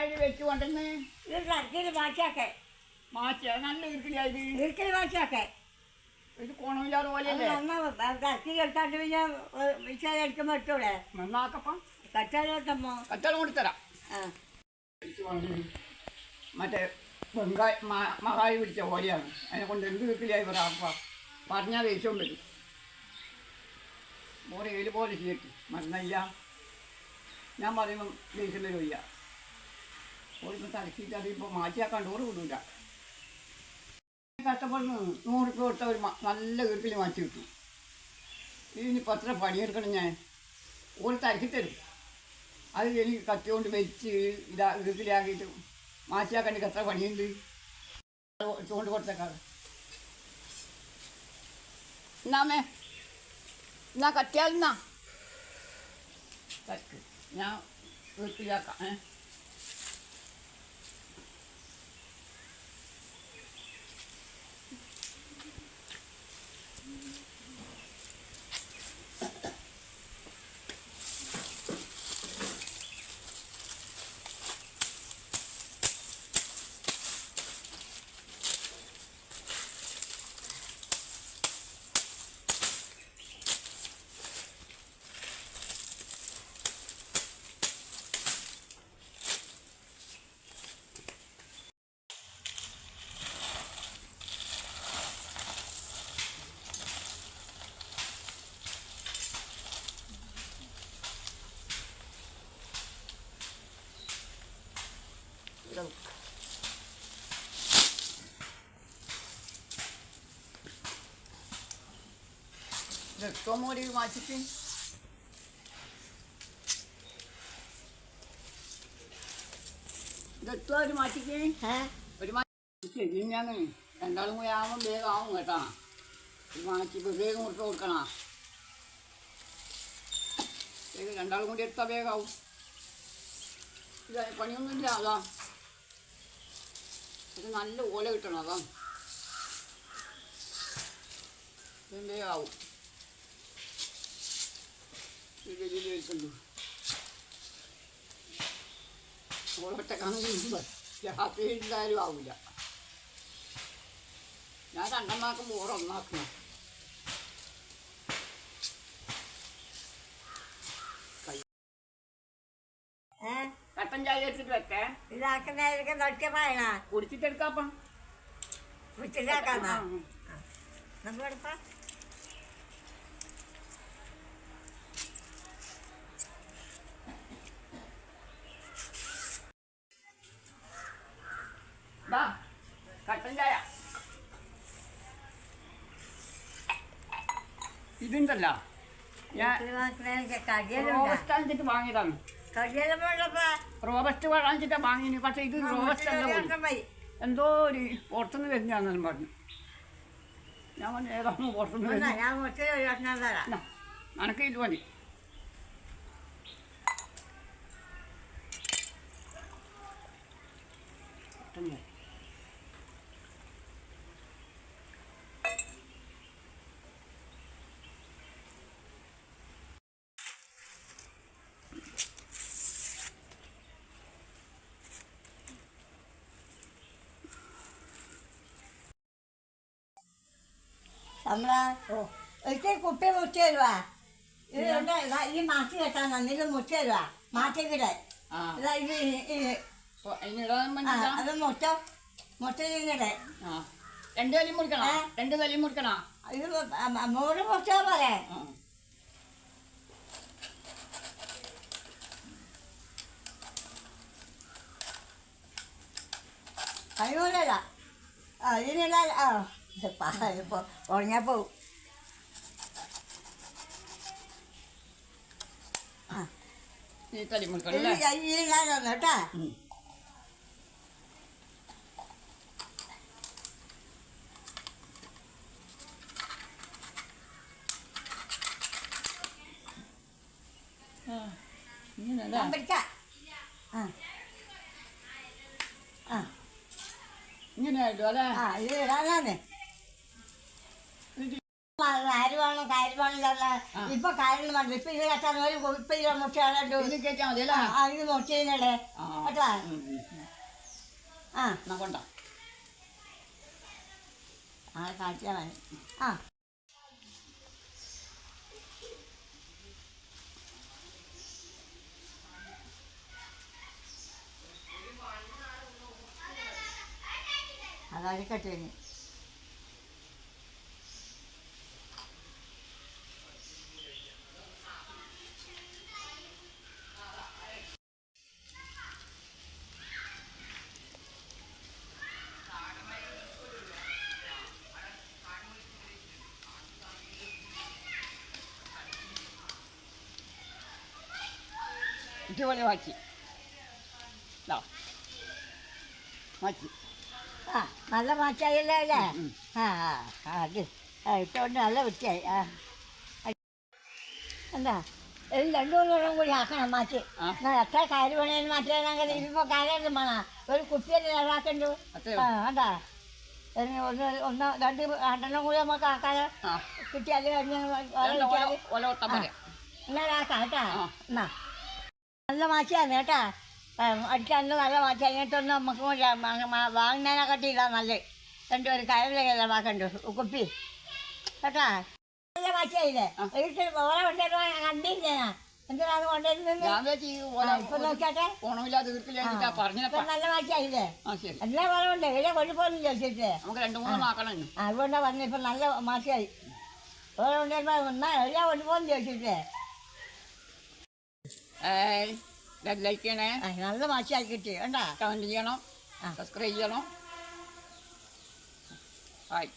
അതിൽ വെച്ച് കൊണ്ടുവന്ന് ഇത് തരത്തിൽ മാറ്റിയാക്കെ മാറ്റിയ നല്ല ഇരിക്കില്ലായത് ഇരിക്കൽ മാറ്റിയാക്കെ ഇത് കോണമില്ലാതെ പോലെയല്ലേ തരത്തിൽ എടുത്താണ്ട് പിന്നെ വിഷയം എടുക്കുമ്പോൾ ഇട്ടൂടെ നന്നാക്കപ്പം കറ്റാൽ കിട്ടുമ്പോ കച്ചവടം കൊടുത്തരാം മറ്റേ മഹായി പിടിച്ച പോലെയാണ് അതിനെ കൊണ്ട് എന്ത് കിട്ടില്ലായി പറയാം പറഞ്ഞാൽ ദേഷ്യവും വരും ഓരോ ഏല് പോലെ ചെയ്യട്ടെ മരുന്നില്ല ഞാൻ പറയുമ്പം ദേഷ്യം വരില്ല ഓരിപ്പം തലക്കിയിട്ട് അതിപ്പോൾ മാറ്റിയാക്കാണ്ട് ഓറ് വിടില്ല കഷ്ടപ്പെടുന്നു 100 രൂപ കൊടുത്ത ഒരു നല്ല വീട്ടിൽ മാറ്റി കിട്ടും ഇതിനിപ്പോൾ എത്ര പണിയെടുക്കണം ഞാൻ ഓര് തരക്കി തരും അത് എനിക്ക് കത്തി കൊണ്ട് വെച്ച് വീട്ടിലാക്കിയിട്ട് മാറ്റിയാക്കാൻ എനിക്ക് എത്ര പണിയുണ്ട് കൊണ്ട് കൊടുത്തേക്കാറ് എന്നാമേ എന്നാ കത്തിയാലെന്നാ കത്ത് ഞാൻ വീട്ടിലാക്കാം തോമോരി മാച്ചിട്ട് ഇതെത്തുക ഒരു മാറ്റിക്ക് ഒരു മാറ്റി ഞാൻ രണ്ടാളും കൂടി ആകുമ്പോൾ വേഗം ആവും കേട്ടാ ഒരു മാറ്റി വേഗം കൊടുത്ത് കൊടുക്കണ വേഗം രണ്ടാളും കൂടി എടുത്താൽ വേഗമാവും ഇത് പണിയൊന്നുമില്ല അതാ ഇത് നല്ല ഓല കിട്ടണം അതാ ഇത് വേഗമാവും ഇതിൽ വെക്കുന്നു ഓളൊറ്റക്കാണെങ്കിൽ രാത്രി എന്തായാലും ആവില്ല ഞാൻ രണ്ടെണ്ണാക്കുമ്പോൾ ഓരോന്നാക്കണം കട്ടൻ ചായ വെച്ചിട്ട് വെക്കേ ഇതാക്കുന്നതിലേക്ക് നൊട്ടിയ പായണ കുടിച്ചിട്ടെടുക്കാപ്പം കുടിച്ചിട്ടാക്കാന്നാ നമ്മളെടുപ്പാ കട്ടൻ ചായ ഇതുണ്ടല്ല ഞാൻ റോബസ്റ്റ് വാങ്ങിയതാണ് റോബസ്റ്റ് വാങ്ങിച്ചിട്ടാ വാങ്ങിന് പക്ഷെ ഇത് റോബസ്റ്റ് അല്ല എന്തോ ഒരു പുറത്തുനിന്ന് വരുന്നതാണെന്നും പറഞ്ഞു ഞാൻ പറഞ്ഞു ഏതാണോ പുറത്തുനിന്ന് നനക്ക് ഇത് മതി നമ്മളെ ഒരിക്കൽ കുപ്പി മുറിച്ച് തരുവാ ഇത് ഈ മാറ്റി കെട്ടാൻ ഇത് മുറിച്ച് തരുവാ മാറ്റിക്കിടെ അത് മുട്ട രണ്ട് കലി മുറിക്കണോ 2 കലി മുറിക്കണോ ഇത് 3 മുറിച്ചാ പോലെ കഴിയൂലല്ല ഇതിനുള്ള ഉറങ്ങാ പോവും കേട്ടാ ഇങ്ങനെ ആയിട്ടും അല്ലേ ഇത് ഇടാനാണ് കയറ് വേണം കയറ് വേണം ഇപ്പൊ കയറിന് വേണ്ട ഇപ്പൊ ഇത് കെട്ടാൻ ഒരു ഇപ്പൊ ഇത് മുട്ടയുണ്ട് ഇത് കയറ്റാൽ മതിയല്ലേ? ഇത് മുട്ടയുന്നല്ലേ കേട്ടാ ആ എന്നാ കൊണ്ടാ കാണിച്ചാൽ മതി ആ അതടിക്കട്ടെ ഇതുപോലെ മാറ്റി മാറ്റി ആ നല്ല മാച്ചായല്ലേ അല്ലേ ആ ആ അത് ഇട്ടുകൊണ്ട് നല്ല വൃത്തിയായി ആ എന്താ ഇത് രണ്ടു മൂന്നെണ്ണം കൂടി ആക്കണം മാറ്റി എത്ര കയറ് പണിയെന്ന് മാറ്റിയാണെങ്കിൽ ഇതിപ്പോൾ കയറൊന്നും വേണം ഒരു കുപ്പിയല്ലേ ഇതാക്കണ്ടു ആ അതാ ഒന്ന് രണ്ട് രണ്ടെണ്ണം കൂടി നമുക്ക് ആക്കാതെ കിട്ടിയാൽ എന്നാ ആക്കാം കേട്ടാ എന്നാ നല്ല മാറ്റിയാണ് കേട്ടാ അടിക്കാൻ നല്ല മാറ്റി കഴിഞ്ഞിട്ടൊന്ന് നമുക്ക് വാങ്ങുന്നതിനെക്കാട്ടി ഇല്ല നല്ല രണ്ടുപേരും കയറില്ല വാക്കണ്ടു കുപ്പി കേട്ടാ നല്ല മാറ്റിയായില്ലേ വീട്ടിൽ ഓരോ കൊണ്ടുവരുവാൻ കണ്ടില്ലേ എന്തിനാണ് കൊണ്ടുവരുന്നത് ഇപ്പൊ നോക്കിയാട്ടെ ഇപ്പൊ നല്ല മാറ്റിയായില്ലേ എല്ലാ വളമുണ്ട് ഇവിടെ കൊണ്ടുപോകുന്നു ചോദിച്ചിട്ട് അതുകൊണ്ടാ പറഞ്ഞു ഇപ്പൊ നല്ല മാറ്റിയായി ഓരോ കൊണ്ടുവരുമ്പോ എല്ലാം കൊണ്ടുപോകുന്നു ചോദിച്ചിട്ട് ലൈക്ക് ചെയ്യണേ, നല്ല മാറ്റിയാക്കി കിട്ടി കണ്ടാ കമൻറ്റ് ചെയ്യണം, സബ്സ്ക്രൈബ് ചെയ്യണം. ഹായ്.